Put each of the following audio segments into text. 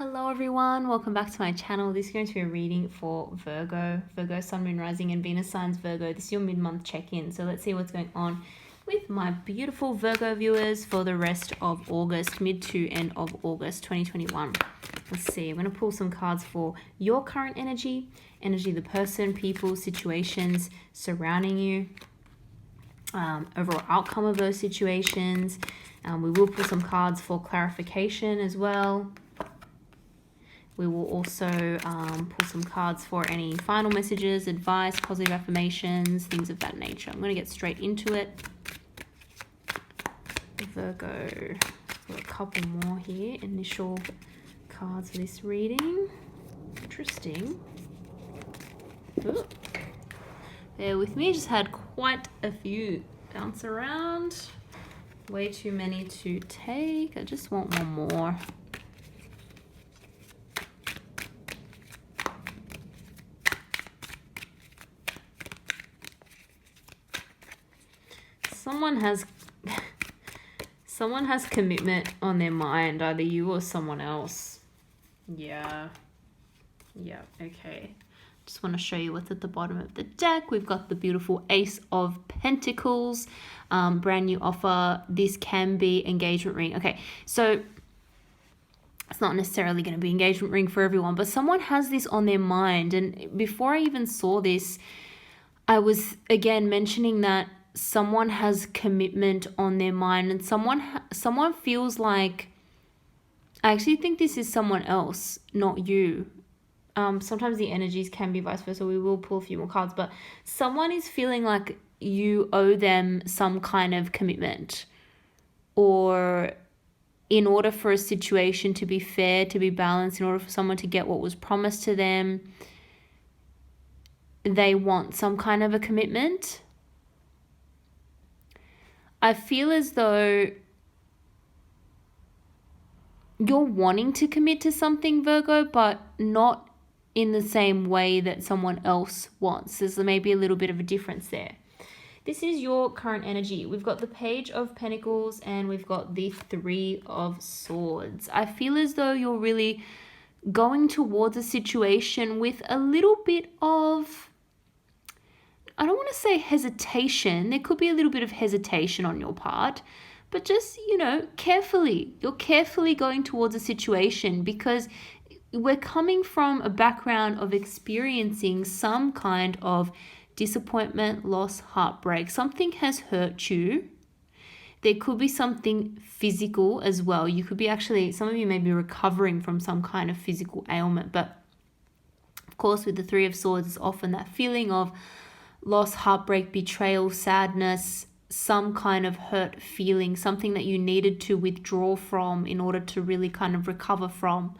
Hello everyone, welcome back to my channel. This is going to be a reading for Virgo, Sun, Moon, Rising and Venus signs Virgo. This is your mid-month check-in. So let's see what's going on with my beautiful Virgo viewers for the rest of August, mid to end of August 2021. Let's see, I'm going to pull some cards for your current energy of the person, people, situations surrounding you, overall outcome of those situations. We will pull some cards for clarification as well. We will also pull some cards for any final messages, advice, positive affirmations, things of that nature. I'm going to get straight into it. Virgo, got a couple more here. Initial cards for this reading. Interesting. Ooh. Bear with me, just had quite a few bounce around. Way too many to take. I just want one more. Someone has commitment on their mind, either you or someone else. Yeah, okay. Just want to show you what's at the bottom of the deck. We've got the beautiful Ace of Pentacles, brand new offer. This can be engagement ring. Okay, so it's not necessarily going to be engagement ring for everyone, but someone has this on their mind. And before I even saw this, I was again mentioning that someone has commitment on their mind, and someone feels like, I actually think this is someone else, not you. Sometimes the energies can be vice versa. We will pull a few more cards, but someone is feeling like you owe them some kind of commitment, or in order for a situation to be fair, to be balanced, in order for someone to get what was promised to them, they want some kind of a commitment. I feel as though you're wanting to commit to something, Virgo, but not in the same way that someone else wants. There's maybe a little bit of a difference there. This is your current energy. We've got the Page of Pentacles and we've got the Three of Swords. I feel as though you're really going towards a situation with a little bit of, I don't want to say hesitation. There could be a little bit of hesitation on your part, but just, carefully. You're carefully going towards a situation because we're coming from a background of experiencing some kind of disappointment, loss, heartbreak. Something has hurt you. There could be something physical as well. You could be some of you may be recovering from some kind of physical ailment, but of course with the Three of Swords, it's often that feeling of loss, heartbreak, betrayal, sadness, some kind of hurt feeling, something that you needed to withdraw from in order to really kind of recover from.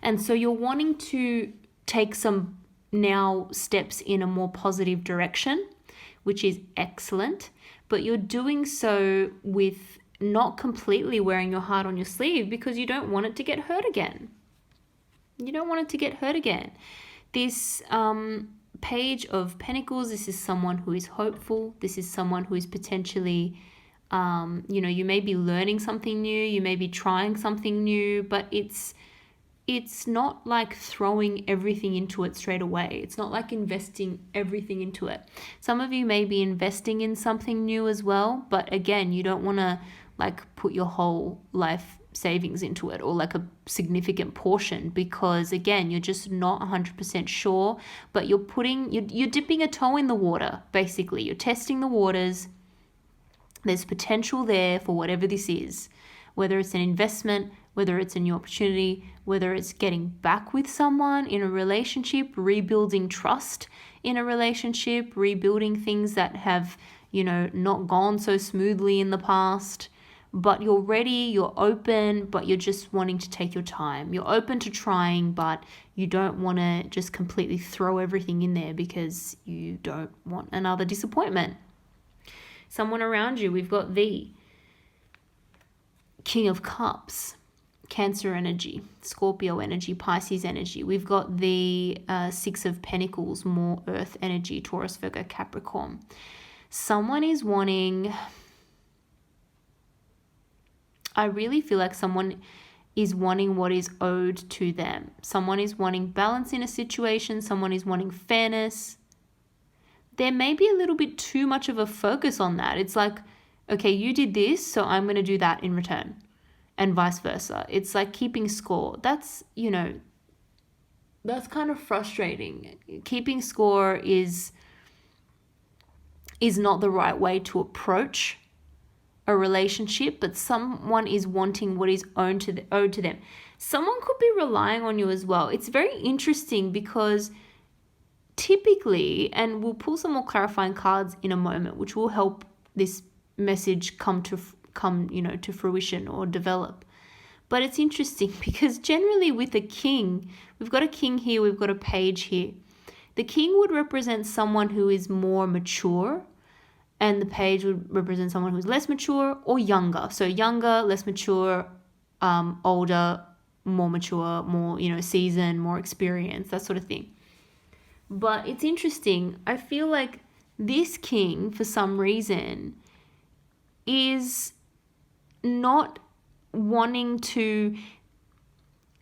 And so you're wanting to take some now steps in a more positive direction, which is excellent, but you're doing so with not completely wearing your heart on your sleeve because you don't want it to get hurt again. This Page of Pentacles, this is someone who is hopeful. This is someone who is potentially, you may be learning something new, you may be trying something new, but it's not like throwing everything into it straight away. It's not like investing everything into it. Some of you may be investing in something new as well, but again, you don't want to like put your whole life savings into it or like a significant portion because again, you're just not 100% sure, but you're dipping a toe in the water. Basically, you're testing the waters. There's potential there for whatever this is, whether it's an investment, whether it's a new opportunity, whether it's getting back with someone in a relationship, rebuilding trust in a relationship, rebuilding things that have, not gone so smoothly in the past. But you're ready, you're open, but you're just wanting to take your time. You're open to trying, but you don't want to just completely throw everything in there because you don't want another disappointment. Someone around you, we've got the King of Cups, Cancer energy, Scorpio energy, Pisces energy. We've got the Six of Pentacles, more earth energy, Taurus, Virgo, Capricorn. Someone is wanting, I really feel like someone is wanting what is owed to them. Someone is wanting balance in a situation. Someone is wanting fairness. There may be a little bit too much of a focus on that. It's like, okay, you did this, so I'm going to do that in return, and vice versa. It's like keeping score. That's, that's kind of frustrating. Keeping score is not the right way to approach a relationship, but someone is wanting what is owed to them. Someone could be relying on you as well. It's very interesting because typically, and we'll pull some more clarifying cards in a moment, which will help this message come to fruition or develop. But it's interesting because generally with a king, we've got a king here, we've got a page here. The king would represent someone who is more mature, and the page would represent someone who's less mature or younger. So younger, less mature, older, more mature, more, seasoned, more experienced, that sort of thing. But it's interesting. I feel like this king, for some reason, is not wanting to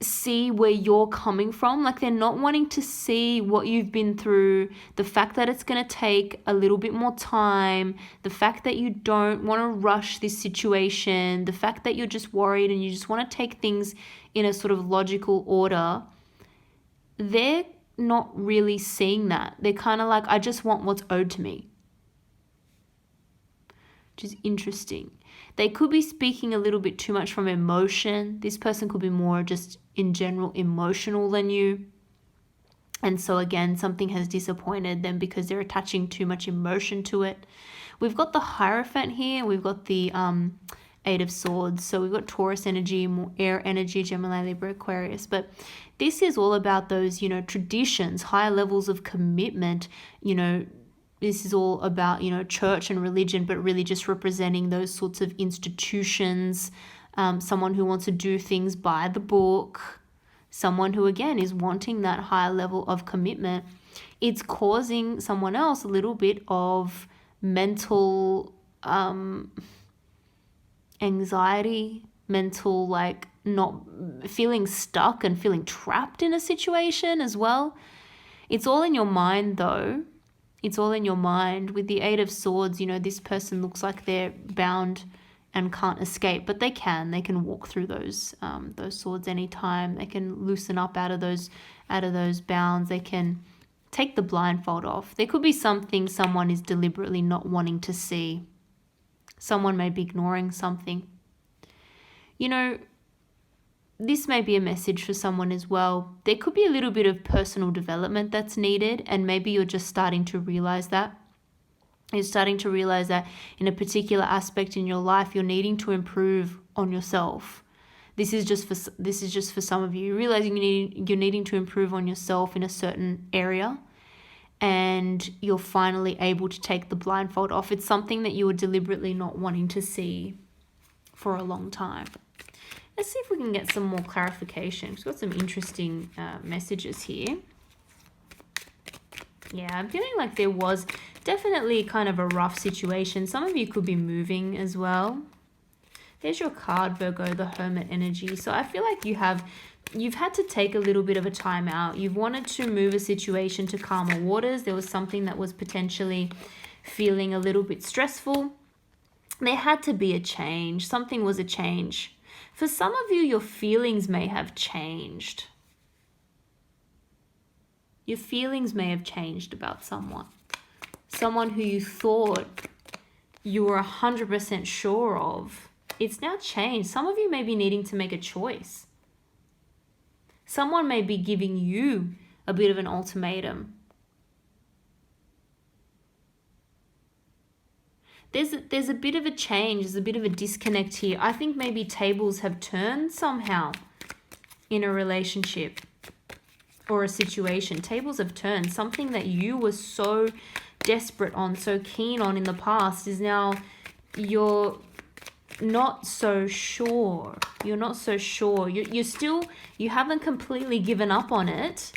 see where you're coming from. Like, they're not wanting to see what you've been through, the fact that it's going to take a little bit more time, the fact that you don't want to rush this situation, the fact that you're just worried and you just want to take things in a sort of logical order. They're not really seeing that. They're kind of like, I just want what's owed to me, which is interesting. They could be speaking a little bit too much from emotion. This person could be more just in general emotional than you. And so again, something has disappointed them because they're attaching too much emotion to it. We've got the Hierophant here. We've got the Eight of Swords. So we've got Taurus energy, more air energy, Gemini, Libra, Aquarius. But this is all about those, traditions, higher levels of commitment, This is all about, church and religion, but really just representing those sorts of institutions, someone who wants to do things by the book, someone who, again, is wanting that higher level of commitment. It's causing someone else a little bit of mental anxiety, mental, not feeling stuck and feeling trapped in a situation as well. It's all in your mind, though. It's all in your mind. With the Eight of Swords, this person looks like they're bound and can't escape, but they can. They can walk through those swords anytime. They can loosen up out of those bounds. They can take the blindfold off. There could be something someone is deliberately not wanting to see. Someone may be ignoring something. This may be a message for someone as well. There could be a little bit of personal development that's needed, and maybe you're just starting to realize that. You're starting to realize that in a particular aspect in your life, you're needing to improve on yourself. This is just for some of you, realizing you're needing to improve on yourself in a certain area, and you're finally able to take the blindfold off. It's something that you were deliberately not wanting to see for a long time. Let's see if we can get some more clarification. We've got some interesting messages here. Yeah, I'm feeling like there was definitely kind of a rough situation. Some of you could be moving as well. There's your card, Virgo, the Hermit energy. So I feel like you've had to take a little bit of a time out. You've wanted to move a situation to calmer waters. There was something that was potentially feeling a little bit stressful. There had to be a change. Something was a change. For some of you, your feelings may have changed. Your feelings may have changed about someone. Someone who you thought you were 100% sure of. It's now changed. Some of you may be needing to make a choice. Someone may be giving you a bit of an ultimatum. There's a bit of a change. There's a bit of a disconnect here. I think maybe tables have turned somehow in a relationship or a situation. Tables have turned. Something that you were so desperate on, so keen on in the past is now you're not so sure. You're not so sure. You haven't completely given up on it,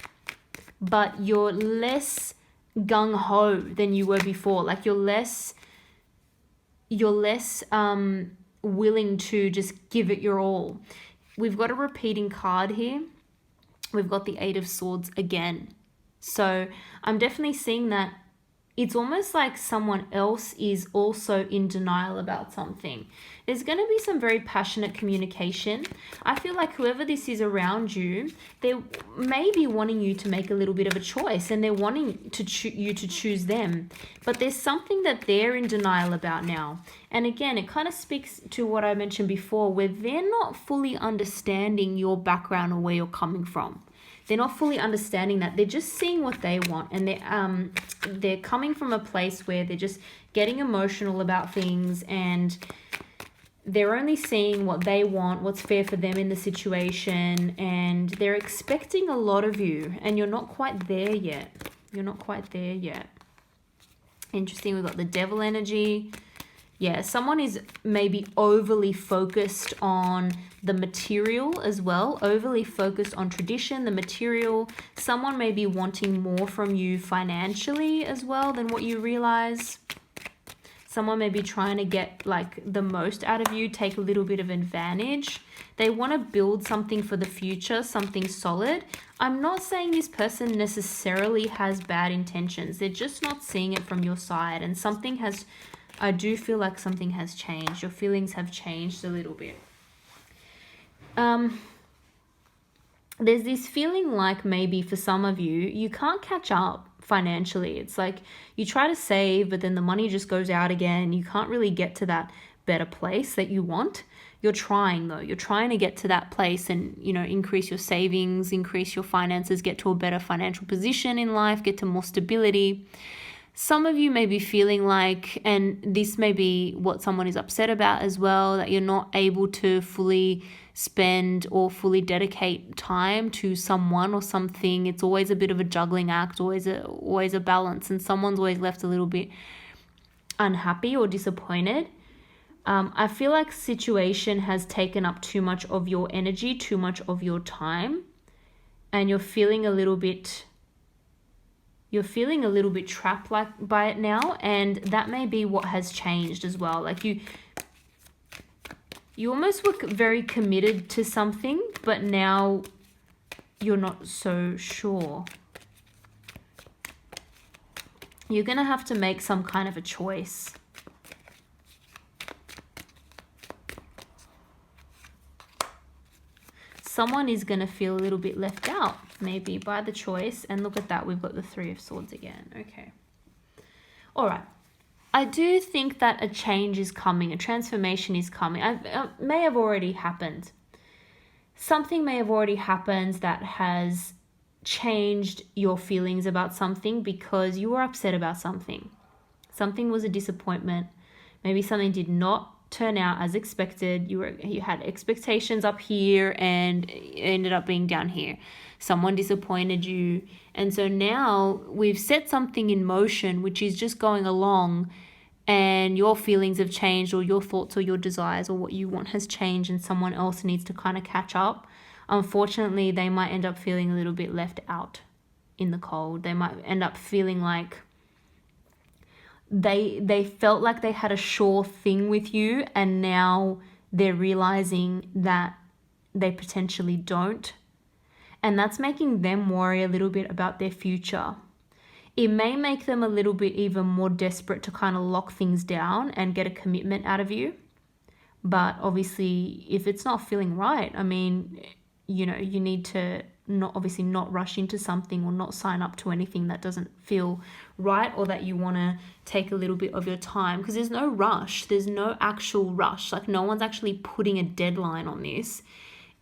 but you're less gung-ho than you were before. Like you're less willing to just give it your all. we've got a repeating card here. We've got the Eight of Swords again. So I'm definitely seeing that it's almost like someone else is also in denial about something. There's going to be some very passionate communication. I feel like whoever this is around you, they may be wanting you to make a little bit of a choice, and they're wanting you to choose them. But there's something that they're in denial about now. And again, it kind of speaks to what I mentioned before, where they're not fully understanding your background or where you're coming from. They're not fully understanding that. They're just seeing what they want, and they're coming from a place where they're just getting emotional about things, and they're only seeing what they want, what's fair for them in the situation, and they're expecting a lot of you, and you're not quite there yet. You're not quite there yet. Interesting, we've got the Devil energy. Yeah, someone is maybe overly focused on the material as well, overly focused on tradition, the material. Someone may be wanting more from you financially as well than what you realize. Someone may be trying to get like the most out of you, take a little bit of advantage. They want to build something for the future, something solid. I'm not saying this person necessarily has bad intentions. They're just not seeing it from your side, and something has... I do feel like something has changed. Your feelings have changed a little bit. There's this feeling like maybe for some of you, you can't catch up financially. It's like you try to save, but then the money just goes out again. You can't really get to that better place that you want. You're trying though. You're trying to get to that place and, you know, increase your savings, increase your finances, get to a better financial position in life, get to more stability. Some of you may be feeling like, and this may be what someone is upset about as well, that you're not able to fully spend or fully dedicate time to someone or something. It's always a bit of a juggling act, always a balance, and someone's always left a little bit unhappy or disappointed. I feel like situation has taken up too much of your energy, too much of your time, and you're feeling a little bit trapped by it now, and that may be what has changed as well. Like you almost were very committed to something, but now you're not so sure. You're going to have to make some kind of a choice. Someone is going to feel a little bit left out, maybe, by the choice. And look at that, we've got the Three of Swords again. Okay. All right. I do think that a change is coming, a transformation is coming. It may have already happened. Something may have already happened that has changed your feelings about something because you were upset about something. Something was a disappointment. Maybe something did not turn out as expected. You had expectations up here and it ended up being down here. Someone disappointed you, and so now we've set something in motion which is just going along, and your feelings have changed, or your thoughts or your desires or what you want has changed, and someone else needs to kind of catch up. Unfortunately, they might end up feeling a little bit left out in the cold. They might end up feeling like they felt like they had a sure thing with you, and now they're realizing that they potentially don't. And that's making them worry a little bit about their future. It may make them a little bit even more desperate to kind of lock things down and get a commitment out of you. But obviously, if it's not feeling right, I mean, you know, you need to not rush into something or not sign up to anything that doesn't feel right, or that you want to take a little bit of your time, because there's no rush. There's no actual rush. Like, no one's actually putting a deadline on this.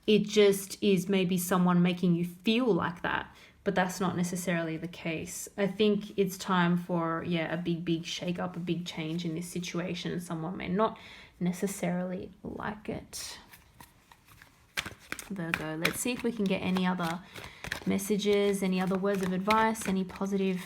It just is maybe someone making you feel like that, but that's not necessarily the case. I think it's time for, a big shake up, a big change in this situation, and someone may not necessarily like it. Virgo, let's see if we can get any other messages, any other words of advice, any positive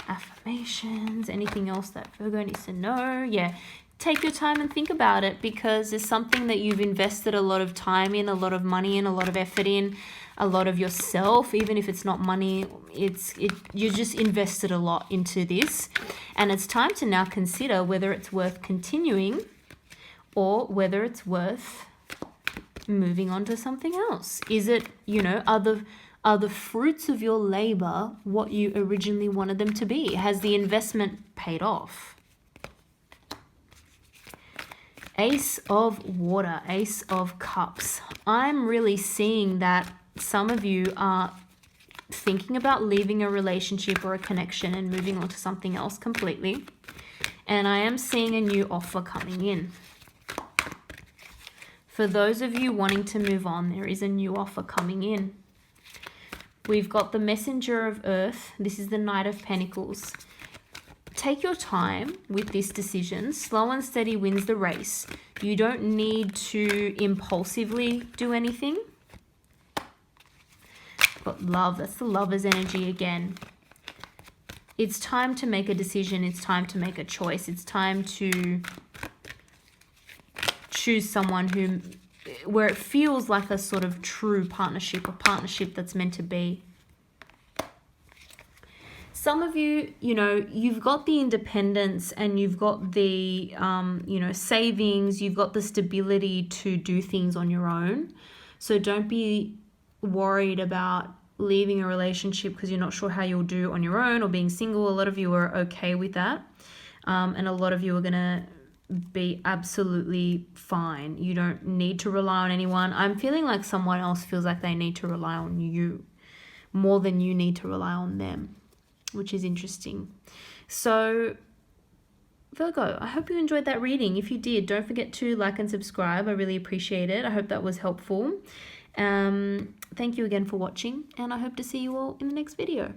affirmations, anything else that Virgo needs to know. Take your time and think about it, because it's something that you've invested a lot of time in, a lot of money in, a lot of effort in, a lot of yourself. Even if it's not money, you just invested a lot into this, and it's time to now consider whether it's worth continuing or whether it's worth moving on to something else? Is it, are the fruits of your labor what you originally wanted them to be? Has the investment paid off? Ace of Water, Ace of Cups. I'm really seeing that some of you are thinking about leaving a relationship or a connection and moving on to something else completely. And I am seeing a new offer coming in. For those of you wanting to move on, there is a new offer coming in. We've got the Messenger of Earth. This is the Knight of Pentacles. Take your time with this decision. Slow and steady wins the race. You don't need to impulsively do anything. But love, that's the Lover's energy again. It's time to make a decision. It's time to make a choice. It's time to choose someone where it feels like a sort of true partnership, a partnership that's meant to be. Some of you, you've got the independence and you've got the, savings, you've got the stability to do things on your own. So don't be worried about leaving a relationship because you're not sure how you'll do on your own or being single. A lot of you are okay with that. And a lot of you are going to be absolutely fine. You don't need to rely on anyone. I'm feeling like someone else feels like they need to rely on you more than you need to rely on them, which is interesting. So Virgo, I hope you enjoyed that reading. If you did, don't forget to like and subscribe. I really appreciate it. I hope that was helpful. Thank you again for watching, and I hope to see you all in the next video.